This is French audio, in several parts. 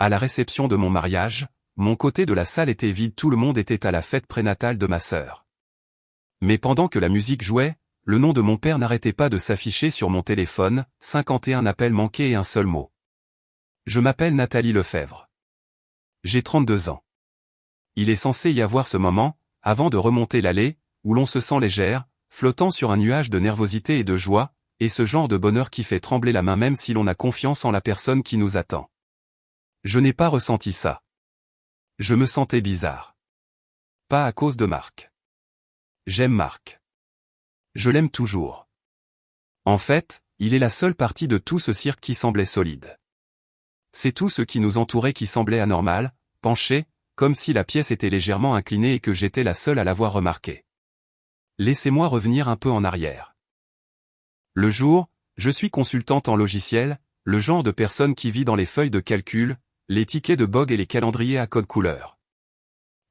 À la réception de mon mariage, mon côté de la salle était vide, tout le monde était à la fête prénatale de ma sœur. Mais pendant que la musique jouait, le nom de mon père n'arrêtait pas de s'afficher sur mon téléphone, 51 appels manqués et un seul mot. Je m'appelle Nathalie Lefebvre. J'ai 32 ans. Il est censé y avoir ce moment, avant de remonter l'allée, où l'on se sent légère, flottant sur un nuage de nervosité et de joie, et ce genre de bonheur qui fait trembler la main même si l'on a confiance en la personne qui nous attend. Je n'ai pas ressenti ça. Je me sentais bizarre. Pas à cause de Marc. J'aime Marc. Je l'aime toujours. En fait, il est la seule partie de tout ce cirque qui semblait solide. C'est tout ce qui nous entourait qui semblait anormal, penché, comme si la pièce était légèrement inclinée et que j'étais la seule à l'avoir remarqué. Laissez-moi revenir un peu en arrière. Le jour, je suis consultante en logiciel, le genre de personne qui vit dans les feuilles de calcul, les tickets de bog et les calendriers à code couleur.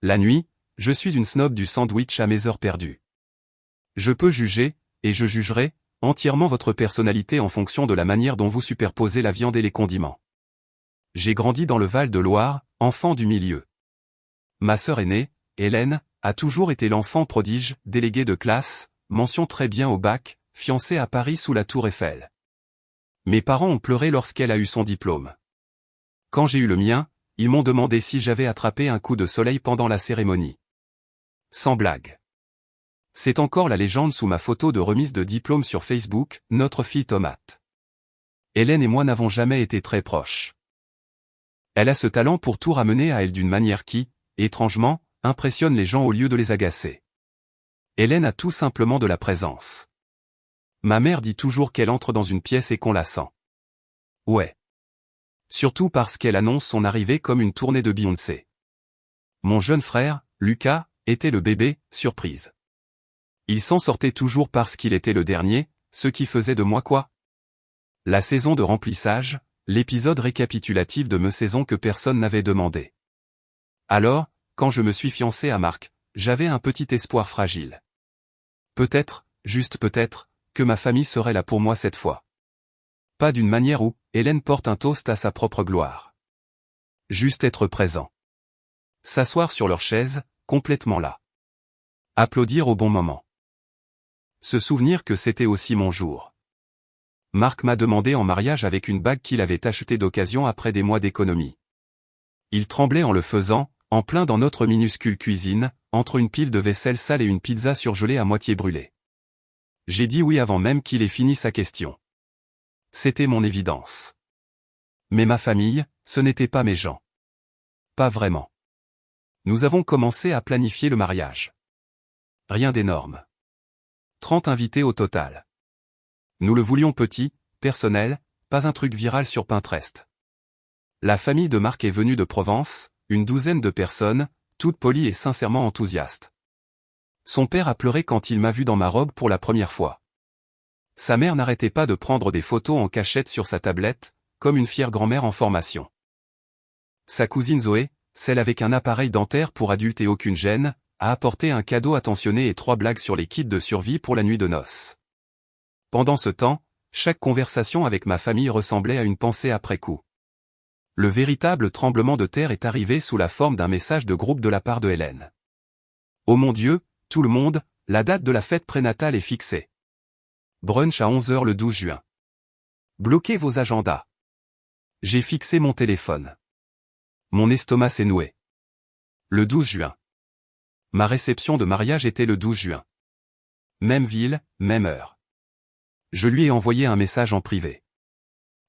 La nuit, je suis une snob du sandwich à mes heures perdues. Je peux juger, et je jugerai, entièrement votre personnalité en fonction de la manière dont vous superposez la viande et les condiments. J'ai grandi dans le Val-de-Loire, enfant du milieu. Ma sœur aînée, Hélène, a toujours été l'enfant prodige, déléguée de classe, mention très bien au bac, fiancée à Paris sous la Tour Eiffel. Mes parents ont pleuré lorsqu'elle a eu son diplôme. Quand j'ai eu le mien, ils m'ont demandé si j'avais attrapé un coup de soleil pendant la cérémonie. Sans blague. C'est encore la légende sous ma photo de remise de diplôme sur Facebook, notre fille tomate. Hélène et moi n'avons jamais été très proches. Elle a ce talent pour tout ramener à elle d'une manière qui, étrangement, impressionne les gens au lieu de les agacer. Hélène a tout simplement de la présence. Ma mère dit toujours qu'elle entre dans une pièce et qu'on la sent. Ouais. Surtout parce qu'elle annonce son arrivée comme une tournée de Beyoncé. Mon jeune frère, Lucas, était le bébé, surprise. Il s'en sortait toujours parce qu'il était le dernier, ce qui faisait de moi quoi? La saison de remplissage, l'épisode récapitulatif de mes saisons que personne n'avait demandé. Alors, quand je me suis fiancé à Marc, j'avais un petit espoir fragile. Peut-être, juste peut-être, que ma famille serait là pour moi cette fois. Pas d'une manière où Hélène porte un toast à sa propre gloire. Juste être présent. S'asseoir sur leur chaise, complètement là. Applaudir au bon moment. Se souvenir que c'était aussi mon jour. Marc m'a demandé en mariage avec une bague qu'il avait achetée d'occasion après des mois d'économie. Il tremblait en le faisant, en plein dans notre minuscule cuisine, entre une pile de vaisselle sale et une pizza surgelée à moitié brûlée. J'ai dit oui avant même qu'il ait fini sa question. C'était mon évidence. Mais ma famille, ce n'était pas mes gens. Pas vraiment. Nous avons commencé à planifier le mariage. Rien d'énorme. 30 invités au total. Nous le voulions petit, personnel, pas un truc viral sur Pinterest. La famille de Marc est venue de Provence, une douzaine de personnes, toutes polies et sincèrement enthousiastes. Son père a pleuré quand il m'a vu dans ma robe pour la première fois. Sa mère n'arrêtait pas de prendre des photos en cachette sur sa tablette, comme une fière grand-mère en formation. Sa cousine Zoé, celle avec un appareil dentaire pour adultes et aucune gêne, a apporté un cadeau attentionné et 3 blagues sur les kits de survie pour la nuit de noces. Pendant ce temps, chaque conversation avec ma famille ressemblait à une pensée après coup. Le véritable tremblement de terre est arrivé sous la forme d'un message de groupe de la part de Hélène. Oh mon Dieu, tout le monde, la date de la fête prénatale est fixée. Brunch à 11h le 12 juin. Bloquez vos agendas. J'ai fixé mon téléphone. Mon estomac s'est noué. Le 12 juin. Ma réception de mariage était le 12 juin. Même ville, même heure. Je lui ai envoyé un message en privé.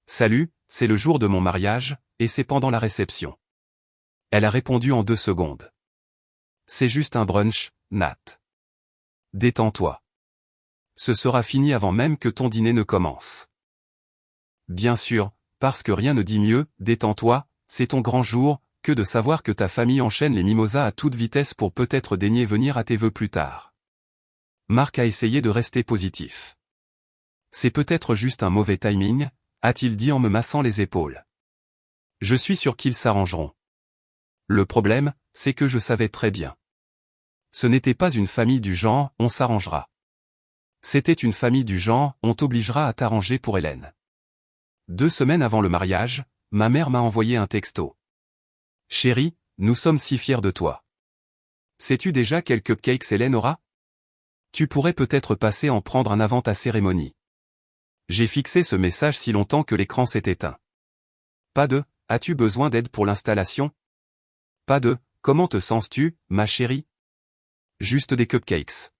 Salut, c'est le jour de mon mariage, et c'est pendant la réception. Elle a répondu en 2 secondes. C'est juste un brunch, Nat. Détends-toi. Ce sera fini avant même que ton dîner ne commence. Bien sûr, parce que rien ne dit mieux, détends-toi, c'est ton grand jour, que de savoir que ta famille enchaîne les mimosas à toute vitesse pour peut-être daigner venir à tes vœux plus tard. Marc a essayé de rester positif. C'est peut-être juste un mauvais timing, a-t-il dit en me massant les épaules. Je suis sûr qu'ils s'arrangeront. Le problème, c'est que je savais très bien. Ce n'était pas une famille du genre « on s'arrangera ». C'était une famille du genre « on t'obligera à t'arranger pour Hélène ». 2 semaines avant le mariage, ma mère m'a envoyé un texto. Chérie, nous sommes si fiers de toi. Sais-tu déjà quels cupcakes Hélène aura? Tu pourrais peut-être passer en prendre un avant ta cérémonie. J'ai fixé ce message si longtemps que l'écran s'est éteint. Pas de « As-tu besoin d'aide pour l'installation ?» Pas de « Comment te sens-tu, ma chérie ?» Juste des cupcakes.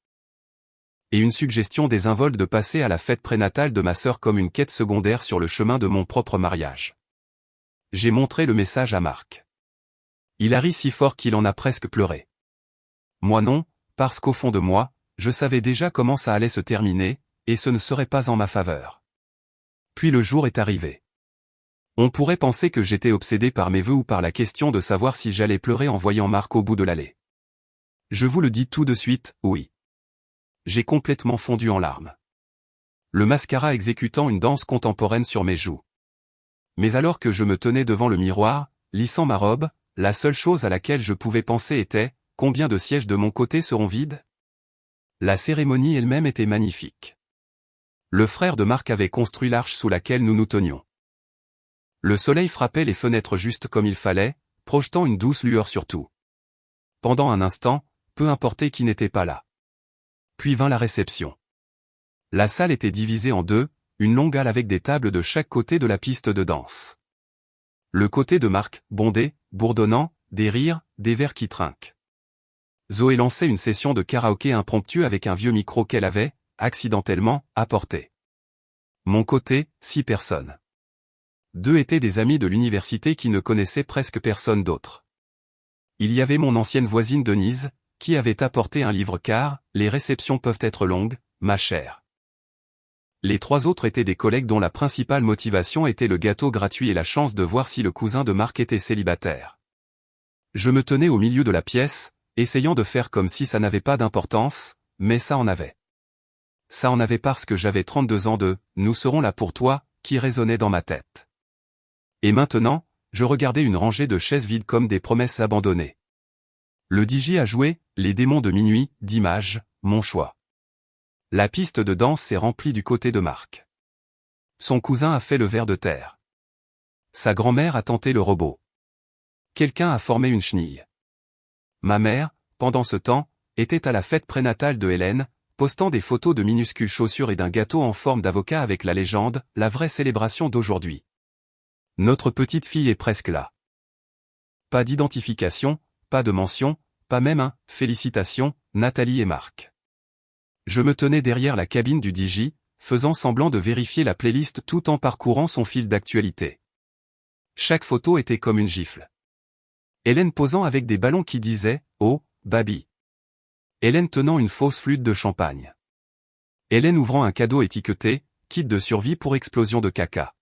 Et une suggestion désinvolte de passer à la fête prénatale de ma sœur comme une quête secondaire sur le chemin de mon propre mariage. J'ai montré le message à Marc. Il a ri si fort qu'il en a presque pleuré. Moi non, parce qu'au fond de moi, je savais déjà comment ça allait se terminer, et ce ne serait pas en ma faveur. Puis le jour est arrivé. On pourrait penser que j'étais obsédé par mes vœux ou par la question de savoir si j'allais pleurer en voyant Marc au bout de l'allée. Je vous le dis tout de suite, oui. J'ai complètement fondu en larmes. Le mascara exécutant une danse contemporaine sur mes joues. Mais alors que je me tenais devant le miroir, lissant ma robe, la seule chose à laquelle je pouvais penser était, combien de sièges de mon côté seront vides? La cérémonie elle-même était magnifique. Le frère de Marc avait construit l'arche sous laquelle nous nous tenions. Le soleil frappait les fenêtres juste comme il fallait, projetant une douce lueur sur tout. Pendant un instant, peu importait qui n'était pas là. Puis vint la réception. La salle était divisée en deux, une longue halle avec des tables de chaque côté de la piste de danse. Le côté de Marc, bondé, bourdonnant, des rires, des verres qui trinquent. Zoé lançait une session de karaoké impromptue avec un vieux micro qu'elle avait, accidentellement, apporté. Mon côté, 6 personnes. 2 étaient des amis de l'université qui ne connaissaient presque personne d'autre. Il y avait mon ancienne voisine Denise, qui avait apporté un livre car, les réceptions peuvent être longues, ma chère. Les 3 autres étaient des collègues dont la principale motivation était le gâteau gratuit et la chance de voir si le cousin de Marc était célibataire. Je me tenais au milieu de la pièce, essayant de faire comme si ça n'avait pas d'importance, mais ça en avait. Ça en avait parce que j'avais 32 ans de « Nous serons là pour toi » qui résonnait dans ma tête. Et maintenant, je regardais une rangée de chaises vides comme des promesses abandonnées. Le DJ a joué « Les démons de minuit » d'Image, mon choix. La piste de danse s'est remplie du côté de Marc. Son cousin a fait le ver de terre. Sa grand-mère a tenté le robot. Quelqu'un a formé une chenille. Ma mère, pendant ce temps, était à la fête prénatale de Hélène, postant des photos de minuscules chaussures et d'un gâteau en forme d'avocat avec la légende « La vraie célébration d'aujourd'hui ». Notre petite fille est presque là. Pas d'identification, pas de mention, pas même un « Félicitations, Nathalie et Marc ». Je me tenais derrière la cabine du DJ, faisant semblant de vérifier la playlist tout en parcourant son fil d'actualité. Chaque photo était comme une gifle. Hélène posant avec des ballons qui disaient « Oh, baby ». Hélène tenant une fausse flûte de champagne. Hélène ouvrant un cadeau étiqueté « Kit de survie pour explosion de caca ».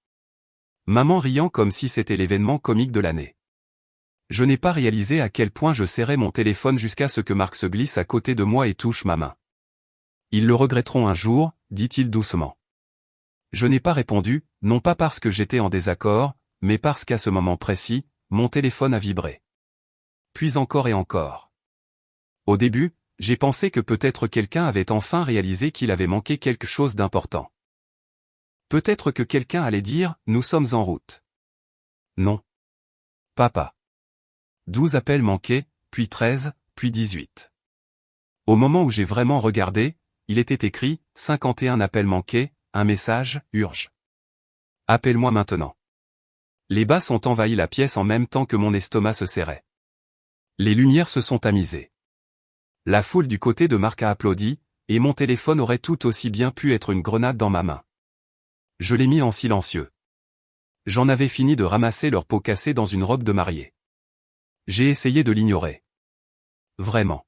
Maman riant comme si c'était l'événement comique de l'année. Je n'ai pas réalisé à quel point je serrais mon téléphone jusqu'à ce que Marc se glisse à côté de moi et touche ma main. Ils le regretteront un jour, dit-il doucement. Je n'ai pas répondu, non pas parce que j'étais en désaccord, mais parce qu'à ce moment précis, mon téléphone a vibré. Puis encore et encore. Au début, j'ai pensé que peut-être quelqu'un avait enfin réalisé qu'il avait manqué quelque chose d'important. Peut-être que quelqu'un allait dire « Nous sommes en route ». Non. Papa. 12 appels manqués, puis 13, puis 18. Au moment où j'ai vraiment regardé, il était écrit « 51 appels manqués, un message, urge. Appelle-moi maintenant ». Les basses ont envahi la pièce en même temps que mon estomac se serrait. Les lumières se sont tamisées. La foule du côté de Marc a applaudi, et mon téléphone aurait tout aussi bien pu être une grenade dans ma main. Je l'ai mis en silencieux. J'en avais fini de ramasser leur peau cassée dans une robe de mariée. J'ai essayé de l'ignorer. Vraiment.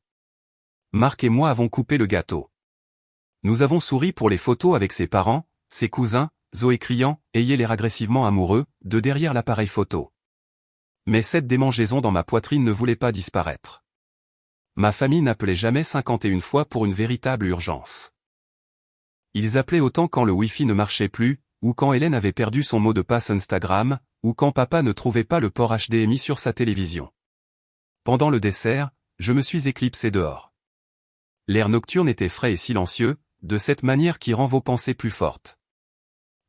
Marc et moi avons coupé le gâteau. Nous avons souri pour les photos avec ses parents, ses cousins, Zoé criant « Ayez l'air agressivement amoureux » de derrière l'appareil photo. Mais cette démangeaison dans ma poitrine ne voulait pas disparaître. Ma famille n'appelait jamais 51 fois pour une véritable urgence. Ils appelaient autant quand le Wi-Fi ne marchait plus, ou quand Hélène avait perdu son mot de passe Instagram, ou quand papa ne trouvait pas le port HDMI sur sa télévision. Pendant le dessert, je me suis éclipsé dehors. L'air nocturne était frais et silencieux, de cette manière qui rend vos pensées plus fortes.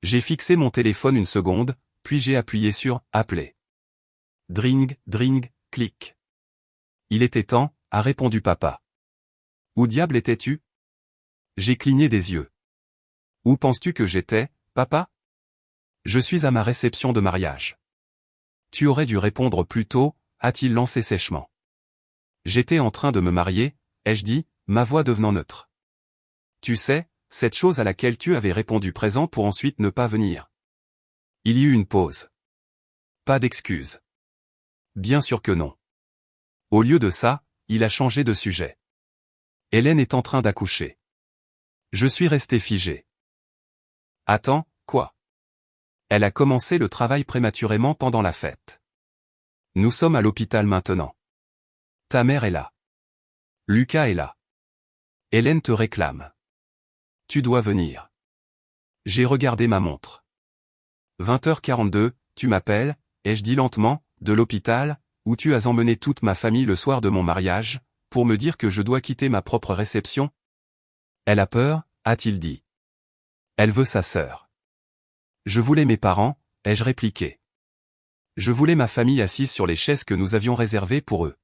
J'ai fixé mon téléphone une seconde, puis j'ai appuyé sur « Appeler ». Dring, dring, Clic. Il était temps, a répondu papa. Où diable étais-tu? J'ai cligné des yeux. Où penses-tu que j'étais, papa? Je suis à ma réception de mariage. Tu aurais dû répondre plus tôt, a-t-il lancé sèchement. J'étais en train de me marier, ai-je dit, ma voix devenant neutre. Tu sais, cette chose à laquelle tu avais répondu présent pour ensuite ne pas venir. Il y eut une pause. Pas d'excuse. Bien sûr que non. Au lieu de ça, il a changé de sujet. Hélène est en train d'accoucher. Je suis resté figé. Attends, quoi? Elle a commencé le travail prématurément pendant la fête. Nous sommes à l'hôpital maintenant. Ta mère est là. Lucas est là. Hélène te réclame. Tu dois venir. J'ai regardé ma montre. 20h42, tu m'appelles, ai-je dit lentement, de l'hôpital, où tu as emmené toute ma famille le soir de mon mariage, pour me dire que je dois quitter ma propre réception? Elle a peur, a-t-il dit. Elle veut sa sœur. Je voulais mes parents, ai-je répliqué. Je voulais ma famille assise sur les chaises que nous avions réservées pour eux.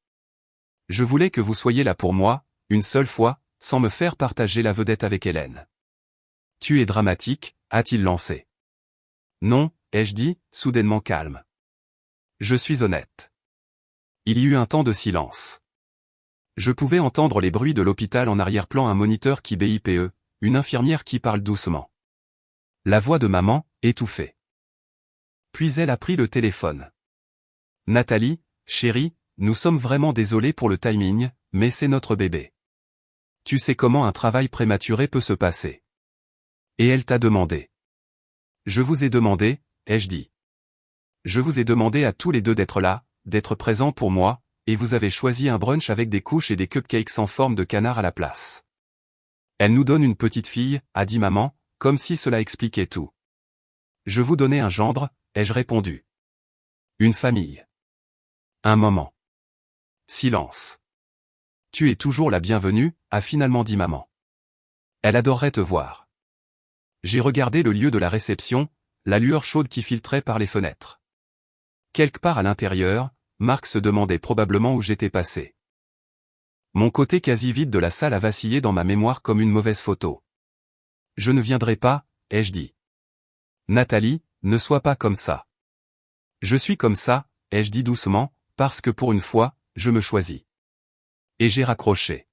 Je voulais que vous soyez là pour moi, une seule fois, sans me faire partager la vedette avec Hélène. Tu es dramatique, a-t-il lancé. Non, ai-je dit, soudainement calme. Je suis honnête. Il y eut un temps de silence. Je pouvais entendre les bruits de l'hôpital en arrière-plan, un moniteur qui bipe, une infirmière qui parle doucement. La voix de maman, étouffée. Puis elle a pris le téléphone. Nathalie, chérie, nous sommes vraiment désolés pour le timing, mais c'est notre bébé. Tu sais comment un travail prématuré peut se passer. Et elle t'a demandé. Je vous ai demandé, ai-je dit. Je vous ai demandé à tous les deux d'être là, d'être présents pour moi, et vous avez choisi un brunch avec des couches et des cupcakes en forme de canard à la place. Elle nous donne une petite fille, a dit maman, comme si cela expliquait tout. Je vous donnais un gendre, ai-je répondu. Une famille. Un moment. Silence. Tu es toujours la bienvenue, a finalement dit maman. Elle adorerait te voir. J'ai regardé le lieu de la réception, la lueur chaude qui filtrait par les fenêtres. Quelque part à l'intérieur, Marc se demandait probablement où j'étais passé. Mon côté quasi vide de la salle a vacillé dans ma mémoire comme une mauvaise photo. Je ne viendrai pas, ai-je dit. Nathalie, ne sois pas comme ça. Je suis comme ça, ai-je dit doucement, parce que pour une fois, je me choisis. Et j'ai raccroché.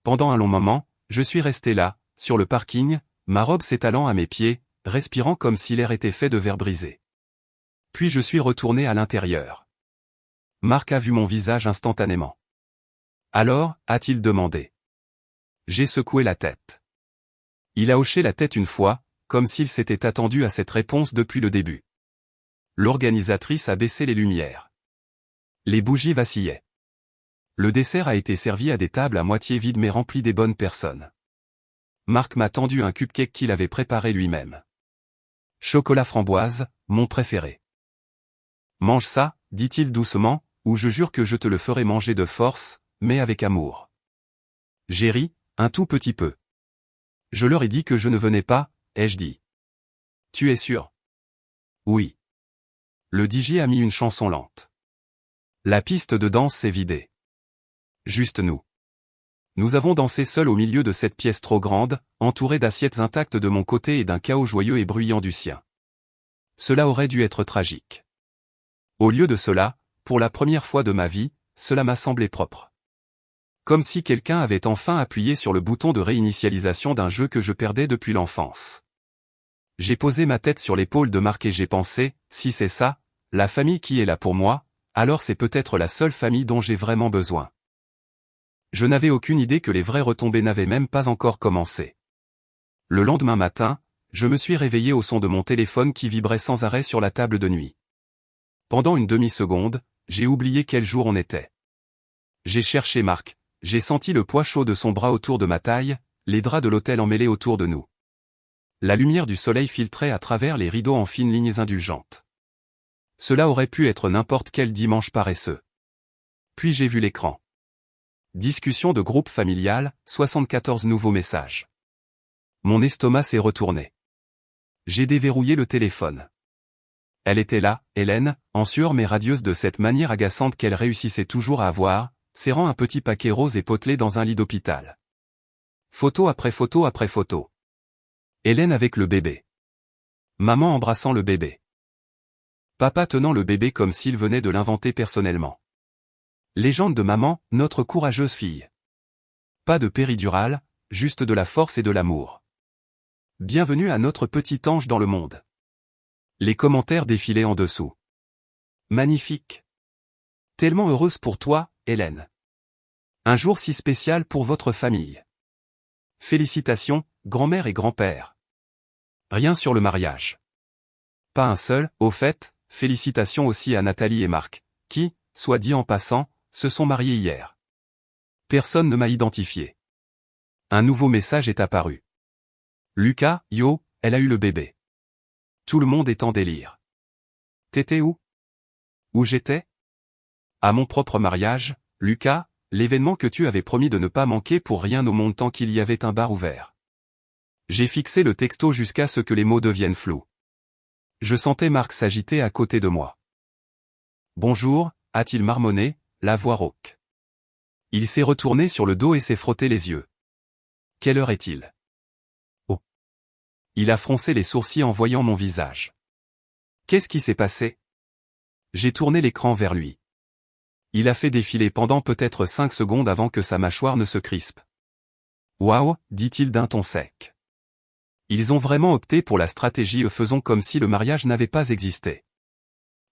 Pendant un long moment, je suis resté là, sur le parking, ma robe s'étalant à mes pieds, respirant comme si l'air était fait de verre brisé. Puis je suis retourné à l'intérieur. Marc a vu mon visage instantanément. Alors, a-t-il demandé. J'ai secoué la tête. Il a hoché la tête une fois, comme s'il s'était attendu à cette réponse depuis le début. L'organisatrice a baissé les lumières. Les bougies vacillaient. Le dessert a été servi à des tables à moitié vides mais remplies des bonnes personnes. Marc m'a tendu un cupcake qu'il avait préparé lui-même. Chocolat framboise, mon préféré. Mange ça, dit-il doucement, ou je jure que je te le ferai manger de force, mais avec amour. J'ai ri, un tout petit peu. Je leur ai dit que je ne venais pas, ai-je dit. Tu es sûr? Oui. Le DJ a mis une chanson lente. La piste de danse s'est vidée. Juste nous. Nous avons dansé seuls au milieu de cette pièce trop grande, entourée d'assiettes intactes de mon côté et d'un chaos joyeux et bruyant du sien. Cela aurait dû être tragique. Au lieu de cela, pour la première fois de ma vie, cela m'a semblé propre. Comme si quelqu'un avait enfin appuyé sur le bouton de réinitialisation d'un jeu que je perdais depuis l'enfance. J'ai posé ma tête sur l'épaule de Marc et j'ai pensé, si c'est ça, la famille qui est là pour moi, alors c'est peut-être la seule famille dont j'ai vraiment besoin. Je n'avais aucune idée que les vraies retombées n'avaient même pas encore commencé. Le lendemain matin, je me suis réveillé au son de mon téléphone qui vibrait sans arrêt sur la table de nuit. Pendant une demi-seconde, j'ai oublié quel jour on était. J'ai cherché Marc, j'ai senti le poids chaud de son bras autour de ma taille, les draps de l'hôtel emmêlés autour de nous. La lumière du soleil filtrait à travers les rideaux en fines lignes indulgentes. Cela aurait pu être n'importe quel dimanche paresseux. Puis j'ai vu l'écran. Discussion de groupe familial, 74 nouveaux messages. Mon estomac s'est retourné. J'ai déverrouillé le téléphone. Elle était là, Hélène, en sueur mais radieuse de cette manière agaçante qu'elle réussissait toujours à avoir, serrant un petit paquet rose et potelé dans un lit d'hôpital. Photo après photo après photo. Hélène avec le bébé. Maman embrassant le bébé. Papa tenant le bébé comme s'il venait de l'inventer personnellement. Légende de maman, notre courageuse fille. Pas de péridurale, juste de la force et de l'amour. Bienvenue à notre petit ange dans le monde. Les commentaires défilaient en dessous. Magnifique. Tellement heureuse pour toi, Hélène. Un jour si spécial pour votre famille. Félicitations, grand-mère et grand-père. Rien sur le mariage. Pas un seul, au fait, félicitations aussi à Nathalie et Marc, qui, soit dit en passant, se sont mariés hier. Personne ne m'a identifié. Un nouveau message est apparu. Lucas, yo, elle a eu le bébé. Tout le monde est en délire. T'étais où? Où j'étais? À mon propre mariage, Lucas, l'événement que tu avais promis de ne pas manquer pour rien au monde tant qu'il y avait un bar ouvert. J'ai fixé le texto jusqu'à ce que les mots deviennent flous. Je sentais Marc s'agiter à côté de moi. Bonjour, a-t-il marmonné, la voix rauque. Il s'est retourné sur le dos et s'est frotté les yeux. Quelle heure est-il? Oh. Il a froncé les sourcils en voyant mon visage. Qu'est-ce qui s'est passé? J'ai tourné l'écran vers lui. Il a fait défiler pendant peut-être 5 secondes avant que sa mâchoire ne se crispe. Waouh, dit-il d'un ton sec. Ils ont vraiment opté pour la stratégie faisant comme si le mariage n'avait pas existé.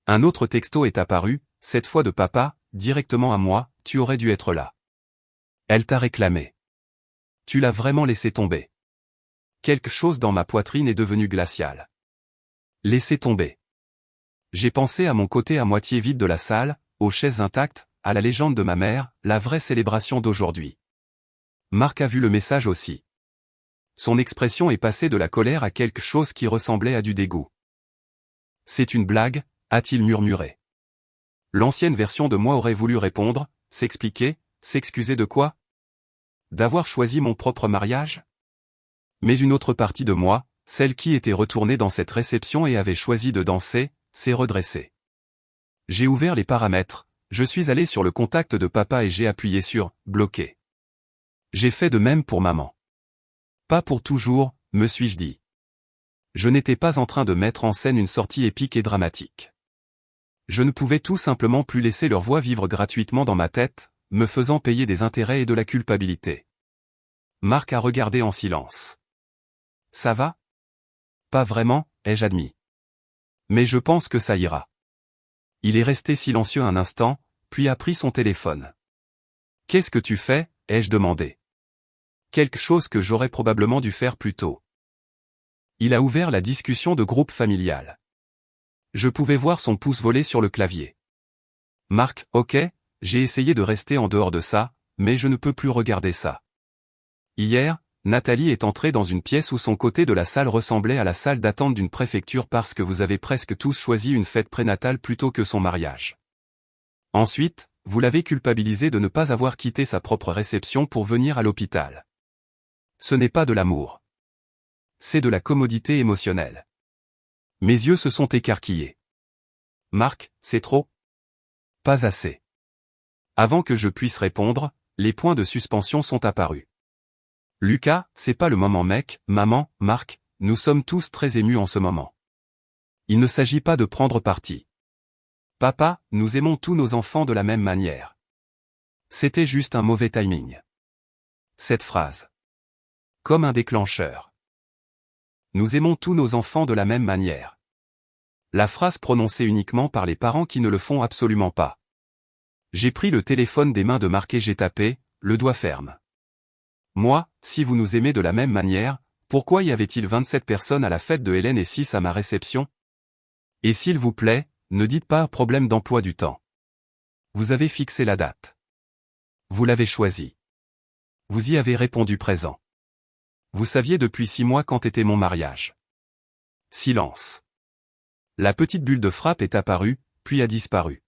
Un autre texto est apparu, cette fois de papa, directement à moi, tu aurais dû être là. Elle t'a réclamé. Tu l'as vraiment laissé tomber. Quelque chose dans ma poitrine est devenu glacial. Laissez tomber. J'ai pensé à mon côté à moitié vide de la salle, aux chaises intactes, à la légende de ma mère, la vraie célébration d'aujourd'hui. Marc a vu le message aussi. Son expression est passée de la colère à quelque chose qui ressemblait à du dégoût. C'est une blague, a-t-il murmuré. L'ancienne version de moi aurait voulu répondre, s'expliquer, s'excuser de quoi? D'avoir choisi mon propre mariage? Mais une autre partie de moi, celle qui était retournée dans cette réception et avait choisi de danser, s'est redressée. J'ai ouvert les paramètres, je suis allé sur le contact de papa et j'ai appuyé sur « Bloquer ». J'ai fait de même pour maman. Pas pour toujours, me suis-je dit. Je n'étais pas en train de mettre en scène une sortie épique et dramatique. Je ne pouvais tout simplement plus laisser leur voix vivre gratuitement dans ma tête, me faisant payer des intérêts et de la culpabilité. Marc a regardé en silence. Ça va? Pas vraiment, ai-je admis. Mais je pense que ça ira. Il est resté silencieux un instant, puis a pris son téléphone. Qu'est-ce que tu fais? Ai-je demandé. Quelque chose que j'aurais probablement dû faire plus tôt. Il a ouvert la discussion de groupe familial. Je pouvais voir son pouce voler sur le clavier. Marc, ok, j'ai essayé de rester en dehors de ça, mais je ne peux plus regarder ça. Hier, Nathalie est entrée dans une pièce où son côté de la salle ressemblait à la salle d'attente d'une préfecture parce que vous avez presque tous choisi une fête prénatale plutôt que son mariage. Ensuite, vous l'avez culpabilisé de ne pas avoir quitté sa propre réception pour venir à l'hôpital. Ce n'est pas de l'amour. C'est de la commodité émotionnelle. Mes yeux se sont écarquillés. Marc, c'est trop? Pas assez. Avant que je puisse répondre, les points de suspension sont apparus. Lucas, c'est pas le moment mec, maman, Marc, nous sommes tous très émus en ce moment. Il ne s'agit pas de prendre parti. Papa, nous aimons tous nos enfants de la même manière. C'était juste un mauvais timing. Cette phrase. Comme un déclencheur. Nous aimons tous nos enfants de la même manière. La phrase prononcée uniquement par les parents qui ne le font absolument pas. J'ai pris le téléphone des mains de Marc et j'ai tapé, le doigt ferme. Moi, si vous nous aimez de la même manière, pourquoi y avait-il 27 personnes à la fête de Hélène et 6 à ma réception? Et s'il vous plaît, ne dites pas problème d'emploi du temps. Vous avez fixé la date. Vous l'avez choisi. Vous y avez répondu présent. Vous saviez depuis 6 mois quand était mon mariage. Silence. La petite bulle de frappe est apparue, puis a disparu.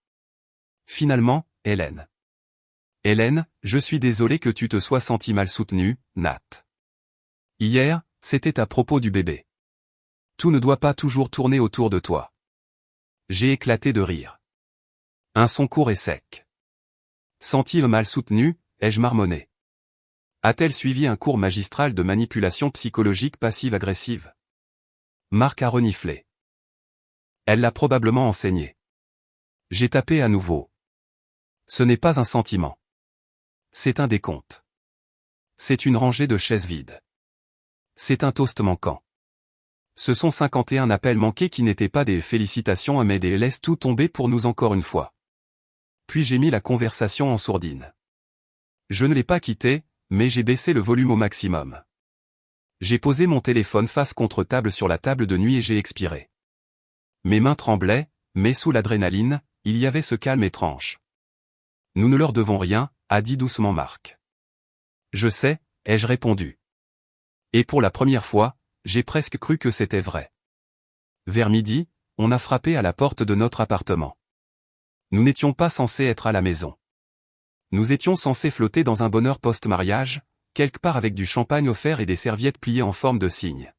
Finalement, Hélène. Hélène, je suis désolé que tu te sois sentie mal soutenue, Nat. Hier, c'était à propos du bébé. Tout ne doit pas toujours tourner autour de toi. J'ai éclaté de rire. Un son court et sec. Senti mal soutenu, ai-je marmonné. A-t-elle suivi un cours magistral de manipulation psychologique passive-agressive? Marc a reniflé. Elle l'a probablement enseigné. J'ai tapé à nouveau. Ce n'est pas un sentiment. C'est un décompte. C'est une rangée de chaises vides. C'est un toast manquant. Ce sont 51 appels manqués qui n'étaient pas des félicitations mais des laisse tout tomber pour nous encore une fois. Puis j'ai mis la conversation en sourdine. Je ne l'ai pas quitté, mais j'ai baissé le volume au maximum. J'ai posé mon téléphone face contre table sur la table de nuit et j'ai expiré. Mes mains tremblaient, mais sous l'adrénaline, il y avait ce calme étrange. Nous ne leur devons rien, a dit doucement Marc. Je sais, ai-je répondu. Et pour la première fois, j'ai presque cru que c'était vrai. Vers midi, on a frappé à la porte de notre appartement. Nous n'étions pas censés être à la maison. Nous étions censés flotter dans un bonheur post-mariage, quelque part avec du champagne offert et des serviettes pliées en forme de cygne.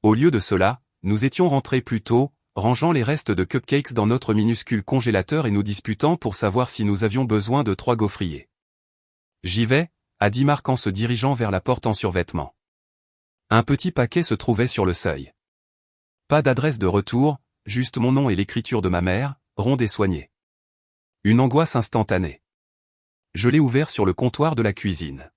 Au lieu de cela, nous étions rentrés plus tôt, rangeant les restes de cupcakes dans notre minuscule congélateur et nous disputant pour savoir si nous avions besoin de 3 gaufriers. J'y vais, a dit Marc en se dirigeant vers la porte en survêtement. Un petit paquet se trouvait sur le seuil. Pas d'adresse de retour, juste mon nom et l'écriture de ma mère, ronde et soignée. Une angoisse instantanée. Je l'ai ouvert sur le comptoir de la cuisine.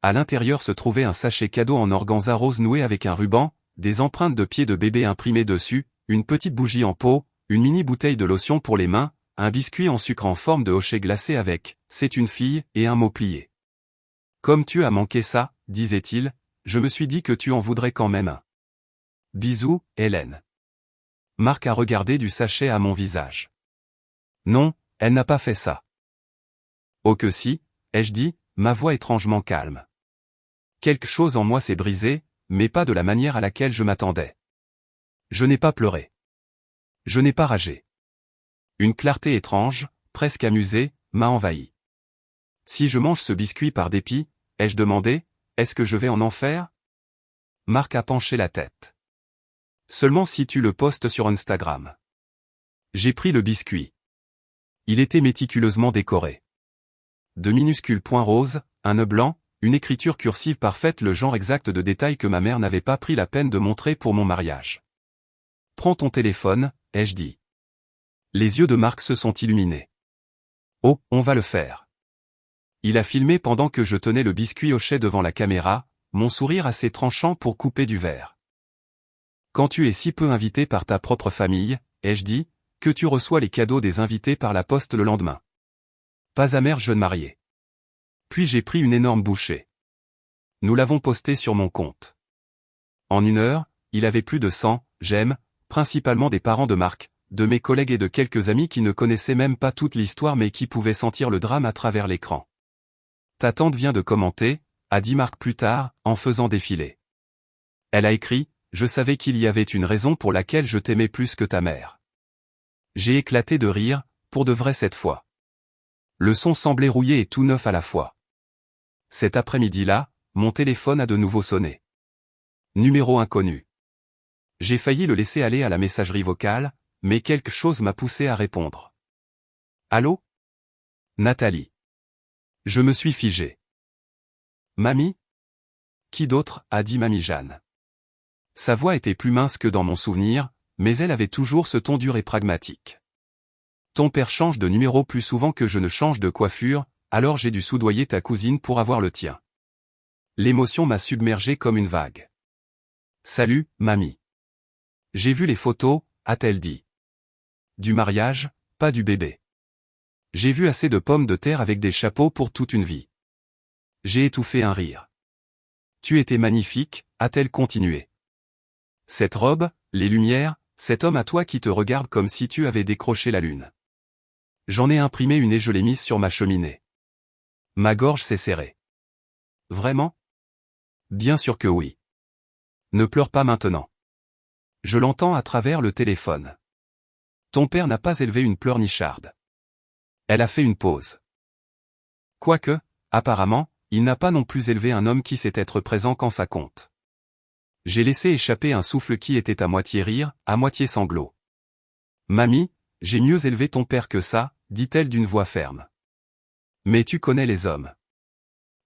À l'intérieur se trouvait un sachet cadeau en organza rose noué avec un ruban, des empreintes de pieds de bébé imprimées dessus, une petite bougie en pot, une mini bouteille de lotion pour les mains, un biscuit en sucre en forme de hochet glacé avec « C'est une fille » et un mot plié. Comme tu as manqué ça, disait-il, je me suis dit que tu en voudrais quand même un. Bisous, Hélène. Marc a regardé du sachet à mon visage. Non, elle n'a pas fait ça. Oh que si, ai-je dit, ma voix étrangement calme. Quelque chose en moi s'est brisé, mais pas de la manière à laquelle je m'attendais. Je n'ai pas pleuré. Je n'ai pas ragé. Une clarté étrange, presque amusée, m'a envahi. Si je mange ce biscuit par dépit, ai-je demandé, est-ce que je vais en enfer? Marc a penché la tête. Seulement si tu le postes sur Instagram. J'ai pris le biscuit. Il était méticuleusement décoré. De minuscules points roses, un nœud blanc, une écriture cursive parfaite, le genre exact de détail que ma mère n'avait pas pris la peine de montrer pour mon mariage. Prends ton téléphone, ai-je dit. Les yeux de Marc se sont illuminés. Oh, on va le faire. Il a filmé pendant que je tenais le biscuit hochet devant la caméra, mon sourire assez tranchant pour couper du verre. Quand tu es si peu invité par ta propre famille, ai-je dit, que tu reçois les cadeaux des invités par la poste le lendemain. Pas amer jeune marié. Puis j'ai pris une énorme bouchée. Nous l'avons posté sur mon compte. En 1 heure, il avait plus de 100 j'aime, principalement des parents de Marc, de mes collègues et de quelques amis qui ne connaissaient même pas toute l'histoire mais qui pouvaient sentir le drame à travers l'écran. Ta tante vient de commenter, a dit Marc plus tard, en faisant défiler. Elle a écrit, je savais qu'il y avait une raison pour laquelle je t'aimais plus que ta mère. J'ai éclaté de rire, pour de vrai cette fois. Le son semblait rouillé et tout neuf à la fois. Cet après-midi-là, mon téléphone a de nouveau sonné. Numéro inconnu. J'ai failli le laisser aller à la messagerie vocale, mais quelque chose m'a poussé à répondre. Allô? Nathalie. Je me suis figé. Mamie? Qui d'autre, a dit Mamie Jeanne. Sa voix était plus mince que dans mon souvenir, mais elle avait toujours ce ton dur et pragmatique. Ton père change de numéro plus souvent que je ne change de coiffure, alors j'ai dû soudoyer ta cousine pour avoir le tien. L'émotion m'a submergé comme une vague. Salut, mamie. J'ai vu les photos, a-t-elle dit. Du mariage, pas du bébé. J'ai vu assez de pommes de terre avec des chapeaux pour toute une vie. J'ai étouffé un rire. Tu étais magnifique, a-t-elle continué. Cette robe, les lumières, cet homme à toi qui te regarde comme si tu avais décroché la lune. J'en ai imprimé une et je l'ai mise sur ma cheminée. Ma gorge s'est serrée. Vraiment? Bien sûr que oui. Ne pleure pas maintenant. Je l'entends à travers le téléphone. Ton père n'a pas élevé une pleurnicharde. Elle a fait une pause. Quoique, apparemment, il n'a pas non plus élevé un homme qui sait être présent quand ça compte. J'ai laissé échapper un souffle qui était à moitié rire, à moitié sanglot. Mamie, j'ai mieux élevé ton père que ça, dit-elle d'une voix ferme. Mais tu connais les hommes.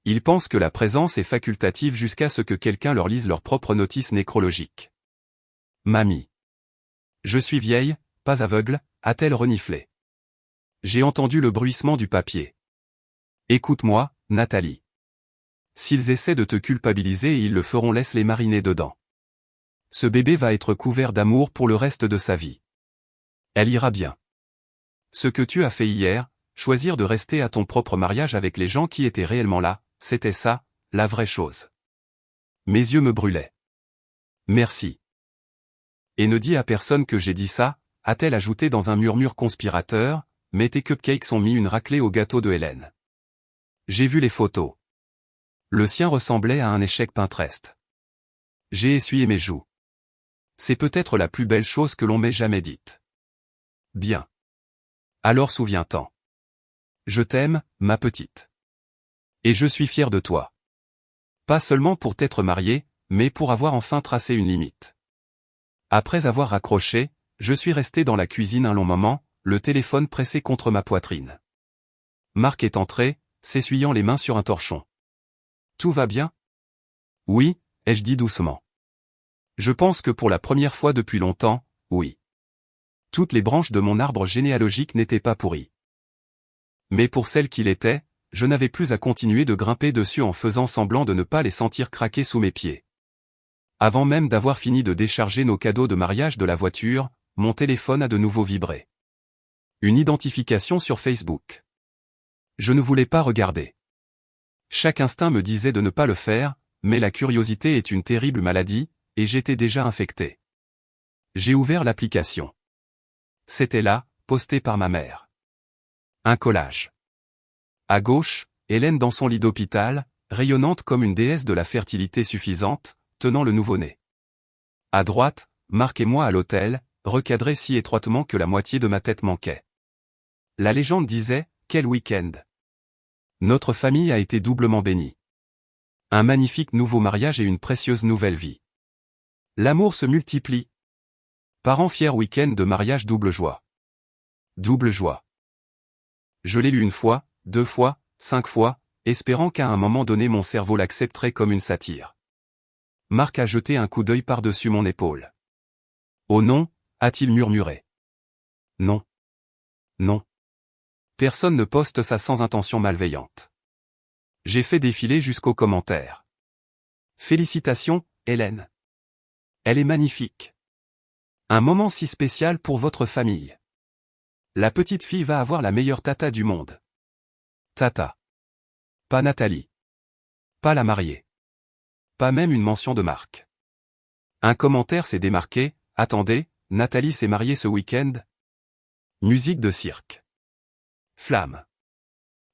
Ils pensent que la présence est facultative jusqu'à ce que quelqu'un leur lise leur propre notice nécrologique. Mamie. Je suis vieille, pas aveugle, a-t-elle reniflé. J'ai entendu le bruissement du papier. Écoute-moi, Nathalie. S'ils essaient de te culpabiliser et ils le feront, laisse-les mariner dedans. Ce bébé va être couvert d'amour pour le reste de sa vie. Elle ira bien. Ce que tu as fait hier, choisir de rester à ton propre mariage avec les gens qui étaient réellement là, c'était ça, la vraie chose. Mes yeux me brûlaient. Merci. Et ne dis à personne que j'ai dit ça, a-t-elle ajouté dans un murmure conspirateur, mais tes cupcakes ont mis une raclée au gâteau de Hélène. J'ai vu les photos. Le sien ressemblait à un échec Pinterest. J'ai essuyé mes joues. C'est peut-être la plus belle chose que l'on m'ait jamais dite. Bien. Alors souviens-t'en. Je t'aime, ma petite. Et je suis fier de toi. Pas seulement pour t'être marié, mais pour avoir enfin tracé une limite. Après avoir raccroché, je suis resté dans la cuisine un long moment, le téléphone pressé contre ma poitrine. Marc est entré, s'essuyant les mains sur un torchon. Tout va bien? Oui, ai-je dit doucement. Je pense que pour la première fois depuis longtemps, oui. Toutes les branches de mon arbre généalogique n'étaient pas pourries. Mais pour celles qui l'étaient, je n'avais plus à continuer de grimper dessus en faisant semblant de ne pas les sentir craquer sous mes pieds. Avant même d'avoir fini de décharger nos cadeaux de mariage de la voiture, mon téléphone a de nouveau vibré. Une identification sur Facebook. Je ne voulais pas regarder. Chaque instinct me disait de ne pas le faire, mais la curiosité est une terrible maladie, et j'étais déjà infecté. J'ai ouvert l'application. C'était là, posté par ma mère. Un collage. À gauche, Hélène dans son lit d'hôpital, rayonnante comme une déesse de la fertilité suffisante, tenant le nouveau-né. À droite, Marc et moi à l'hôtel, recadrés si étroitement que la moitié de ma tête manquait. La légende disait, quel week-end. Notre famille a été doublement bénie. Un magnifique nouveau mariage et une précieuse nouvelle vie. L'amour se multiplie. Parents fiers, week-end de mariage, double joie. Double joie. Je l'ai lu une fois, 2 fois, 5 fois, espérant qu'à un moment donné mon cerveau l'accepterait comme une satire. Marc a jeté un coup d'œil par-dessus mon épaule. Oh non, a-t-il murmuré. Non. Non. Personne ne poste ça sans intention malveillante. J'ai fait défiler jusqu'aux commentaires. Félicitations, Hélène. Elle est magnifique. Un moment si spécial pour votre famille. La petite fille va avoir la meilleure tata du monde. Tata. Pas Nathalie. Pas la mariée. Pas même une mention de Marc. Un commentaire s'est démarqué, attendez, Nathalie s'est mariée ce week-end? Musique de cirque. Flamme.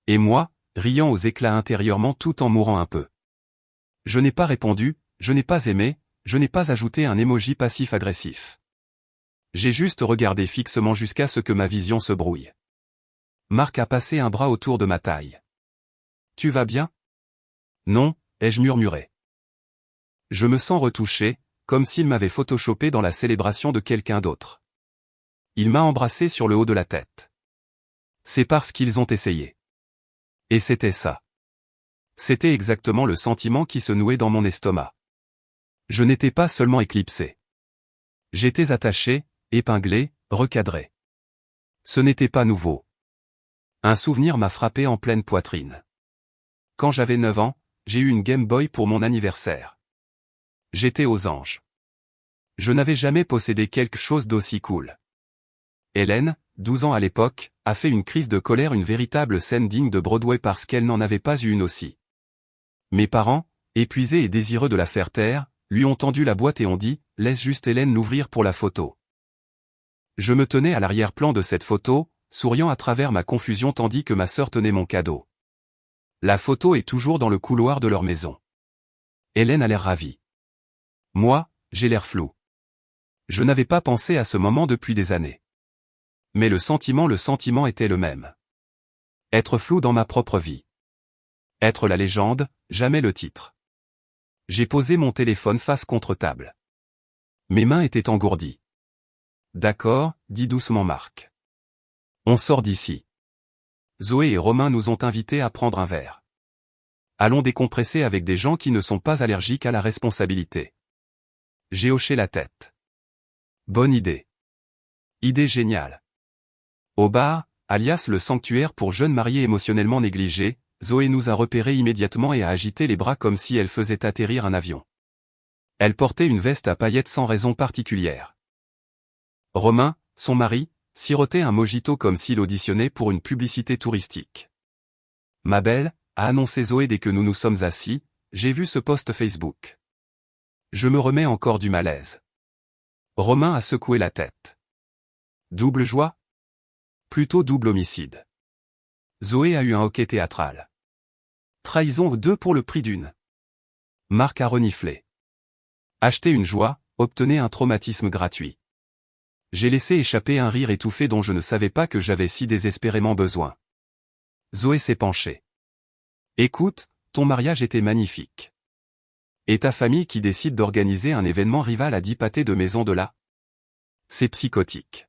Et moi, riant aux éclats intérieurement tout en mourant un peu. Je n'ai pas répondu, je n'ai pas aimé, je n'ai pas ajouté un emoji passif-agressif. J'ai juste regardé fixement jusqu'à ce que ma vision se brouille. Marc a passé un bras autour de ma taille. Tu vas bien? Non, ai-je murmuré. Je me sens retouché, comme s'il m'avait photoshopé dans la célébration de quelqu'un d'autre. Il m'a embrassé sur le haut de la tête. C'est parce qu'ils ont essayé. Et c'était ça. C'était exactement le sentiment qui se nouait dans mon estomac. Je n'étais pas seulement éclipsé. J'étais attaché, épinglé, recadré. Ce n'était pas nouveau. Un souvenir m'a frappé en pleine poitrine. Quand j'avais 9 ans, j'ai eu une Game Boy pour mon anniversaire. J'étais aux anges. Je n'avais jamais possédé quelque chose d'aussi cool. Hélène, 12 ans à l'époque, a fait une crise de colère, une véritable scène digne de Broadway parce qu'elle n'en avait pas eu une aussi. Mes parents, épuisés et désireux de la faire taire, lui ont tendu la boîte et ont dit « Laisse juste Hélène l'ouvrir pour la photo ». Je me tenais à l'arrière-plan de cette photo, souriant à travers ma confusion tandis que ma sœur tenait mon cadeau. La photo est toujours dans le couloir de leur maison. Hélène a l'air ravie. Moi, j'ai l'air flou. Je n'avais pas pensé à ce moment depuis des années. Mais le sentiment était le même. Être flou dans ma propre vie. Être la légende, jamais le titre. J'ai posé mon téléphone face contre table. Mes mains étaient engourdies. D'accord, dit doucement Marc. On sort d'ici. Zoé et Romain nous ont invités à prendre un verre. Allons décompresser avec des gens qui ne sont pas allergiques à la responsabilité. J'ai hoché la tête. Bonne idée. Idée géniale. Au bar, alias le sanctuaire pour jeunes mariés émotionnellement négligés, Zoé nous a repérés immédiatement et a agité les bras comme si elle faisait atterrir un avion. Elle portait une veste à paillettes sans raison particulière. Romain, son mari, sirotait un mojito comme s'il auditionnait pour une publicité touristique. Ma belle, a annoncé Zoé dès que nous nous sommes assis, j'ai vu ce post Facebook. Je me remets encore du malaise. Romain a secoué la tête. Double joie? Plutôt double homicide. Zoé a eu un hoquet théâtral. Trahison 2 pour le prix d'une. Marc a reniflé. Achetez une joie, obtenez un traumatisme gratuit. J'ai laissé échapper un rire étouffé dont je ne savais pas que j'avais si désespérément besoin. Zoé s'est penchée. Écoute, ton mariage était magnifique. Et ta famille qui décide d'organiser un événement rival à 10 pâtés de maison de là? C'est psychotique.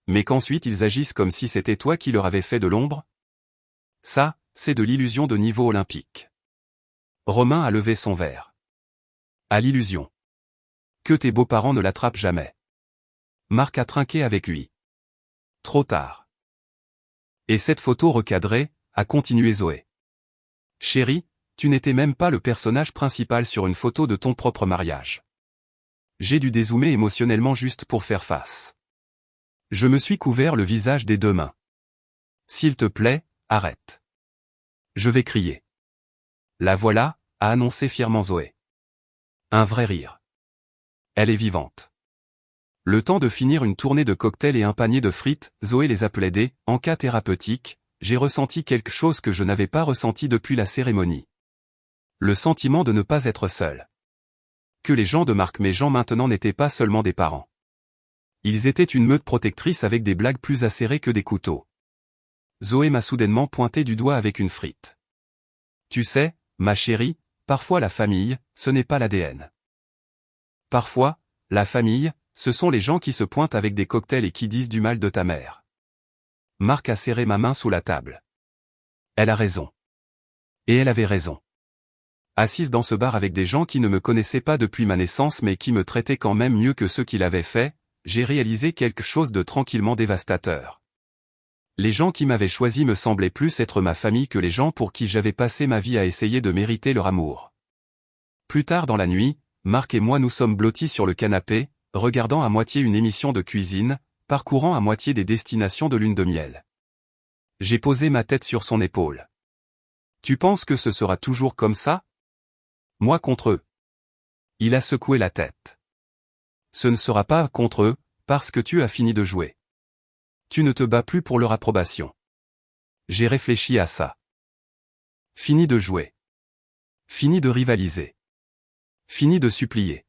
Mais qu'ensuite ils agissent comme si c'était toi qui leur avais fait de l'ombre? Ça, c'est de l'illusion de niveau olympique. Romain a levé son verre. À l'illusion. Que tes beaux-parents ne l'attrapent jamais. Marc a trinqué avec lui. Trop tard. Et cette photo recadrée, a continué Zoé. Chérie, tu n'étais même pas le personnage principal sur une photo de ton propre mariage. J'ai dû dézoomer émotionnellement juste pour faire face. Je me suis couvert le visage des deux mains. S'il te plaît, arrête. Je vais crier. La voilà, a annoncé fièrement Zoé. Un vrai rire. Elle est vivante. Le temps de finir une tournée de cocktails et un panier de frites, Zoé les appelait des « encas thérapeutiques », j'ai ressenti quelque chose que je n'avais pas ressenti depuis la cérémonie. Le sentiment de ne pas être seul. Que les gens de Marc Méjean maintenant n'étaient pas seulement des parents. Ils étaient une meute protectrice avec des blagues plus acérées que des couteaux. Zoé m'a soudainement pointé du doigt avec une frite. Tu sais, ma chérie, parfois la famille, ce n'est pas l'ADN. Parfois, la famille, ce sont les gens qui se pointent avec des cocktails et qui disent du mal de ta mère. Marc a serré ma main sous la table. Elle a raison. Et elle avait raison. Assise dans ce bar avec des gens qui ne me connaissaient pas depuis ma naissance mais qui me traitaient quand même mieux que ceux qui l'avaient fait, j'ai réalisé quelque chose de tranquillement dévastateur. Les gens qui m'avaient choisi me semblaient plus être ma famille que les gens pour qui j'avais passé ma vie à essayer de mériter leur amour. Plus tard dans la nuit, Marc et moi nous sommes blottis sur le canapé, regardant à moitié une émission de cuisine, parcourant à moitié des destinations de lune de miel. J'ai posé ma tête sur son épaule. Tu penses que ce sera toujours comme ça? Moi contre eux. Il a secoué la tête. Ce ne sera pas contre eux, parce que tu as fini de jouer. Tu ne te bats plus pour leur approbation. J'ai réfléchi à ça. Fini de jouer. Fini de rivaliser. Fini de supplier.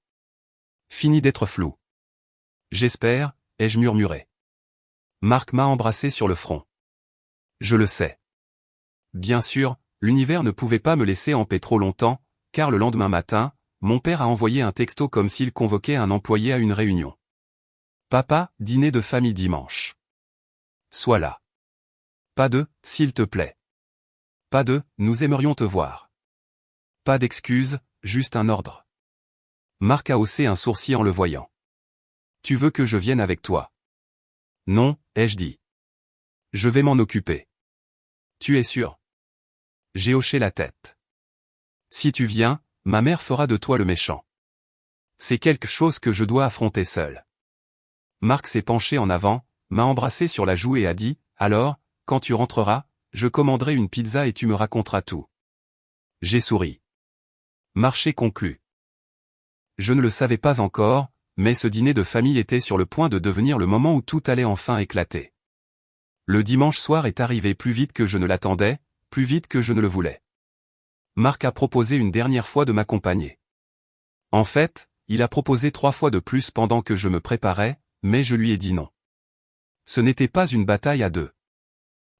Fini d'être flou. J'espère, ai-je murmuré. Marc m'a embrassé sur le front. Je le sais. Bien sûr, l'univers ne pouvait pas me laisser en paix trop longtemps, car le lendemain matin, mon père a envoyé un texto comme s'il convoquait un employé à une réunion. Papa, dîner de famille dimanche. Sois là. Pas de, s'il te plaît. Pas de, nous aimerions te voir. Pas d'excuses, juste un ordre. Marc a haussé un sourcil en le voyant. Tu veux que je vienne avec toi? Non, ai-je dit. Je vais m'en occuper. Tu es sûr? J'ai hoché la tête. Si tu viens, ma mère fera de toi le méchant. C'est quelque chose que je dois affronter seul. Marc s'est penché en avant, m'a embrassé sur la joue et a dit, alors, quand tu rentreras, je commanderai une pizza et tu me raconteras tout. J'ai souri. Marché conclu. Je ne le savais pas encore, mais ce dîner de famille était sur le point de devenir le moment où tout allait enfin éclater. Le dimanche soir est arrivé plus vite que je ne l'attendais, plus vite que je ne le voulais. Marc a proposé une dernière fois de m'accompagner. En fait, il a proposé 3 fois de plus pendant que je me préparais, mais je lui ai dit non. Ce n'était pas une bataille à deux.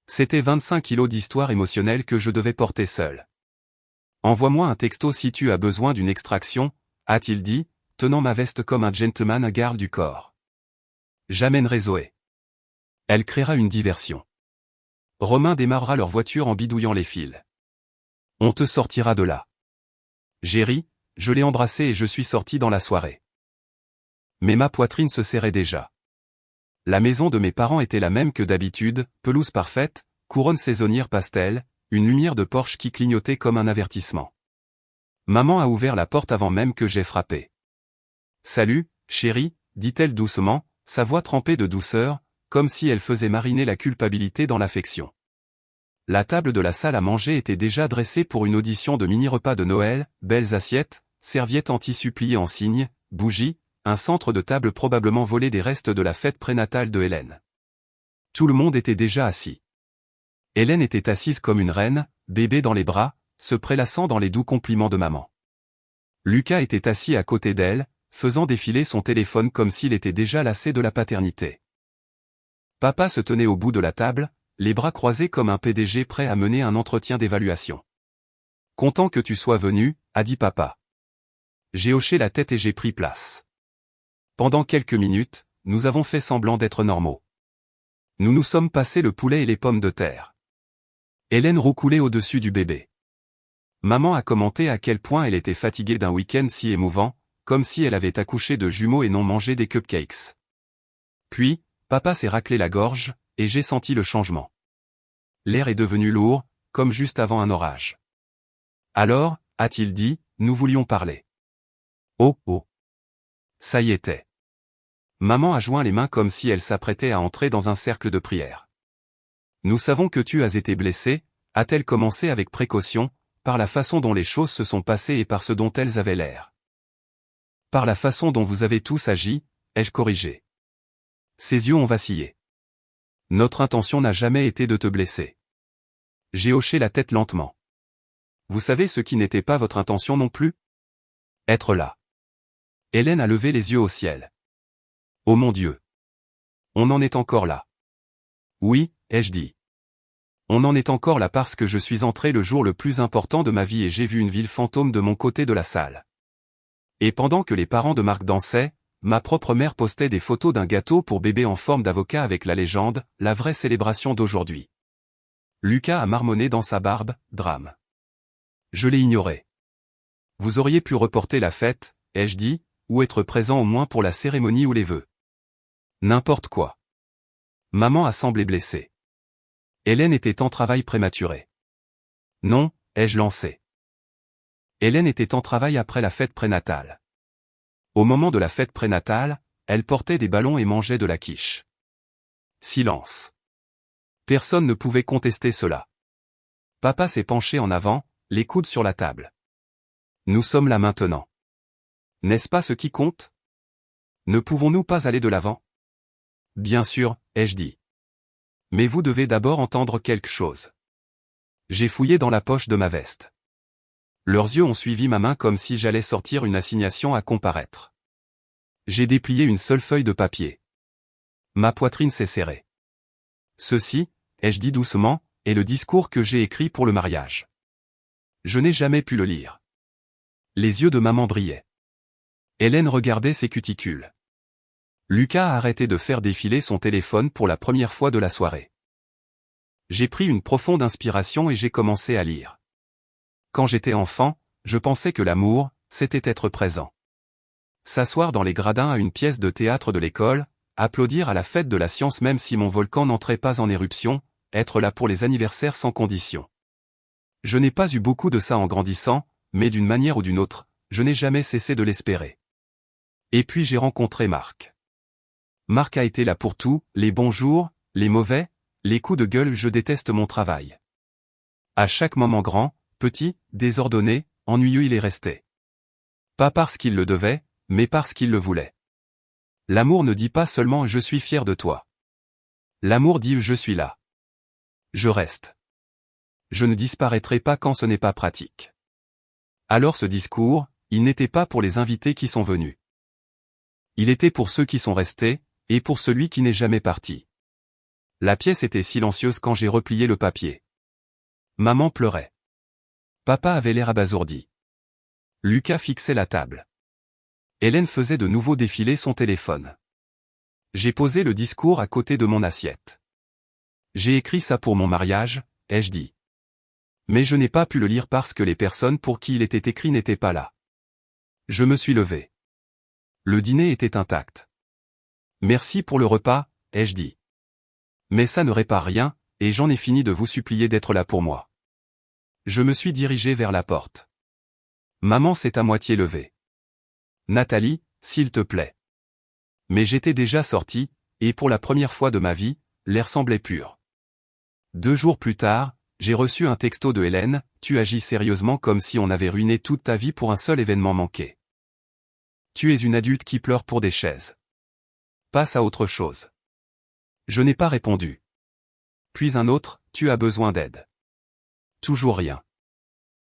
C'était 25 kilos d'histoire émotionnelle que je devais porter seul. Envoie-moi un texto si tu as besoin d'une extraction, a-t-il dit, tenant ma veste comme un gentleman à garde du corps. J'amènerai Zoé. Elle créera une diversion. Romain démarrera leur voiture en bidouillant les fils. On te sortira de là. J'ai ri, je l'ai embrassé et je suis sorti dans la soirée. Mais ma poitrine se serrait déjà. La maison de mes parents était la même que d'habitude, pelouse parfaite, couronne saisonnière pastel, une lumière de Porsche qui clignotait comme un avertissement. Maman a ouvert la porte avant même que j'aie frappé. « Salut, chérie », dit-elle doucement, sa voix trempée de douceur, comme si elle faisait mariner la culpabilité dans l'affection. La table de la salle à manger était déjà dressée pour une audition de mini-repas de Noël, belles assiettes, serviettes en tissu pliées en cygne, bougies, un centre de table probablement volé des restes de la fête prénatale de Hélène. Tout le monde était déjà assis. Hélène était assise comme une reine, bébé dans les bras, se prélassant dans les doux compliments de maman. Lucas était assis à côté d'elle, faisant défiler son téléphone comme s'il était déjà lassé de la paternité. Papa se tenait au bout de la table, les bras croisés comme un PDG prêt à mener un entretien d'évaluation. « Content que tu sois venu », a dit papa. J'ai hoché la tête et j'ai pris place. Pendant quelques minutes, nous avons fait semblant d'être normaux. Nous nous sommes passés le poulet et les pommes de terre. Hélène roucoulait au-dessus du bébé. Maman a commenté à quel point elle était fatiguée d'un week-end si émouvant, comme si elle avait accouché de jumeaux et non mangé des cupcakes. Puis, papa s'est raclé la gorge, et j'ai senti le changement. L'air est devenu lourd, comme juste avant un orage. Alors, a-t-il dit, nous voulions parler. Oh, oh. Ça y était. Maman a joint les mains comme si elle s'apprêtait à entrer dans un cercle de prière. Nous savons que tu as été blessé, a-t-elle commencé avec précaution, par la façon dont les choses se sont passées et par ce dont elles avaient l'air. Par la façon dont vous avez tous agi, ai-je corrigé. Ses yeux ont vacillé. Notre intention n'a jamais été de te blesser. J'ai hoché la tête lentement. Vous savez ce qui n'était pas votre intention non plus? Être là. Hélène a levé les yeux au ciel. Oh mon Dieu! On en est encore là. Oui, ai-je dit. On en est encore là parce que je suis entré le jour le plus important de ma vie et j'ai vu une ville fantôme de mon côté de la salle. Et pendant que les parents de Marc dansaient, ma propre mère postait des photos d'un gâteau pour bébé en forme d'avocat avec la légende, la vraie célébration d'aujourd'hui. Lucas a marmonné dans sa barbe, drame. Je l'ai ignoré. Vous auriez pu reporter la fête, ai-je dit, ou être présent au moins pour la cérémonie ou les vœux. N'importe quoi. Maman a semblé blessée. Hélène était en travail prématuré. Non, ai-je lancé. Hélène était en travail après la fête prénatale. Au moment de la fête prénatale, elle portait des ballons et mangeait de la quiche. Silence. Personne ne pouvait contester cela. Papa s'est penché en avant, les coudes sur la table. Nous sommes là maintenant. N'est-ce pas ce qui compte? Ne pouvons-nous pas aller de l'avant? Bien sûr, ai-je dit. Mais vous devez d'abord entendre quelque chose. J'ai fouillé dans la poche de ma veste. Leurs yeux ont suivi ma main comme si j'allais sortir une assignation à comparaître. J'ai déplié une seule feuille de papier. Ma poitrine s'est serrée. Ceci, ai-je dit doucement, est le discours que j'ai écrit pour le mariage. Je n'ai jamais pu le lire. Les yeux de maman brillaient. Hélène regardait ses cuticules. Lucas a arrêté de faire défiler son téléphone pour la première fois de la soirée. J'ai pris une profonde inspiration et j'ai commencé à lire. Quand j'étais enfant, je pensais que l'amour, c'était être présent. S'asseoir dans les gradins à une pièce de théâtre de l'école, applaudir à la fête de la science même si mon volcan n'entrait pas en éruption, être là pour les anniversaires sans condition. Je n'ai pas eu beaucoup de ça en grandissant, mais d'une manière ou d'une autre, je n'ai jamais cessé de l'espérer. Et puis j'ai rencontré Marc. Marc a été là pour tout, les bons jours, les mauvais, les coups de gueule, je déteste mon travail. À chaque moment grand, petit, désordonné, ennuyeux il est resté. Pas parce qu'il le devait, mais parce qu'il le voulait. L'amour ne dit pas seulement « je suis fier de toi ». L'amour dit « je suis là ». Je reste. Je ne disparaîtrai pas quand ce n'est pas pratique. Alors ce discours, il n'était pas pour les invités qui sont venus. Il était pour ceux qui sont restés, et pour celui qui n'est jamais parti. La pièce était silencieuse quand j'ai replié le papier. Maman pleurait. Papa avait l'air abasourdi. Lucas fixait la table. Hélène faisait de nouveau défiler son téléphone. J'ai posé le discours à côté de mon assiette. J'ai écrit ça pour mon mariage, ai-je dit. Mais je n'ai pas pu le lire parce que les personnes pour qui il était écrit n'étaient pas là. Je me suis levé. Le dîner était intact. Merci pour le repas, ai-je dit. Mais ça ne répare rien, et j'en ai fini de vous supplier d'être là pour moi. Je me suis dirigé vers la porte. Maman s'est à moitié levée. Nathalie, s'il te plaît. Mais j'étais déjà sorti, et pour la première fois de ma vie, l'air semblait pur. 2 jours plus tard, j'ai reçu un texto de Hélène, tu agis sérieusement comme si on avait ruiné toute ta vie pour un seul événement manqué. Tu es une adulte qui pleure pour des chaises. Passe à autre chose. Je n'ai pas répondu. Puis un autre, tu as besoin d'aide. Toujours rien.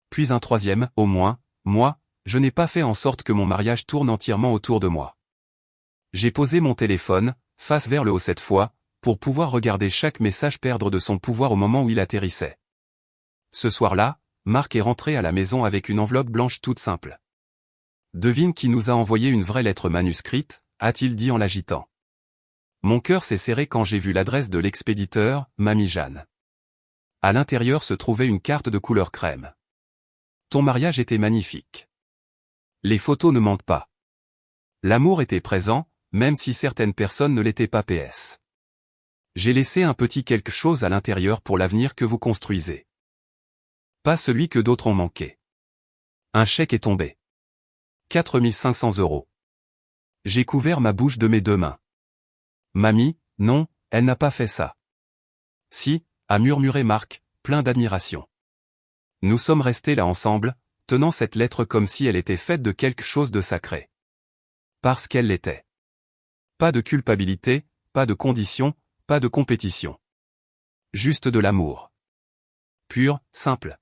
Puis un troisième, au moins, moi, je n'ai pas fait en sorte que mon mariage tourne entièrement autour de moi. J'ai posé mon téléphone, face vers le haut cette fois, pour pouvoir regarder chaque message perdre de son pouvoir au moment où il atterrissait. Ce soir-là, Marc est rentré à la maison avec une enveloppe blanche toute simple. Devine qui nous a envoyé une vraie lettre manuscrite, a-t-il dit en l'agitant. Mon cœur s'est serré quand j'ai vu l'adresse de l'expéditeur, Mamie Jeanne. À l'intérieur se trouvait une carte de couleur crème. Ton mariage était magnifique. Les photos ne mentent pas. L'amour était présent, même si certaines personnes ne l'étaient pas PS. J'ai laissé un petit quelque chose à l'intérieur pour l'avenir que vous construisez. Pas celui que d'autres ont manqué. Un chèque est tombé. 4 500 €. J'ai couvert ma bouche de mes 2 mains. Mamie, non, elle n'a pas fait ça. Si, a murmuré Marc, plein d'admiration. Nous sommes restés là ensemble, tenant cette lettre comme si elle était faite de quelque chose de sacré. Parce qu'elle l'était. Pas de culpabilité, pas de conditions, pas de compétition. Juste de l'amour. Pur, simple.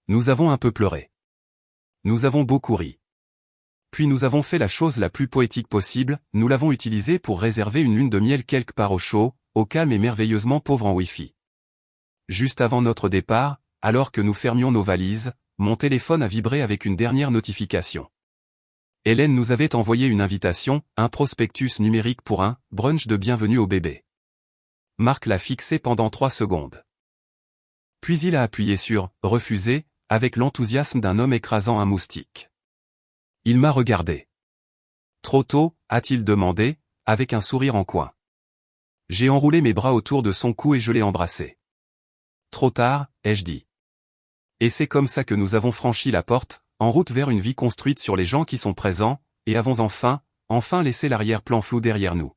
Nous avons un peu pleuré. Nous avons beaucoup ri. Puis nous avons fait la chose la plus poétique possible, nous l'avons utilisée pour réserver une lune de miel quelque part au chaud, au calme et merveilleusement pauvre en Wi-Fi. Juste avant notre départ, alors que nous fermions nos valises, mon téléphone a vibré avec une dernière notification. Hélène nous avait envoyé une invitation, un prospectus numérique pour un brunch de bienvenue au bébé. Marc l'a fixé pendant 3 secondes. Puis il a appuyé sur « Refuser » avec l'enthousiasme d'un homme écrasant un moustique. Il m'a regardé. Trop tôt, a-t-il demandé, avec un sourire en coin. J'ai enroulé mes bras autour de son cou et je l'ai embrassé. Trop tard, ai-je dit. Et c'est comme ça que nous avons franchi la porte, en route vers une vie construite sur les gens qui sont présents, et avons enfin laissé l'arrière-plan flou derrière nous.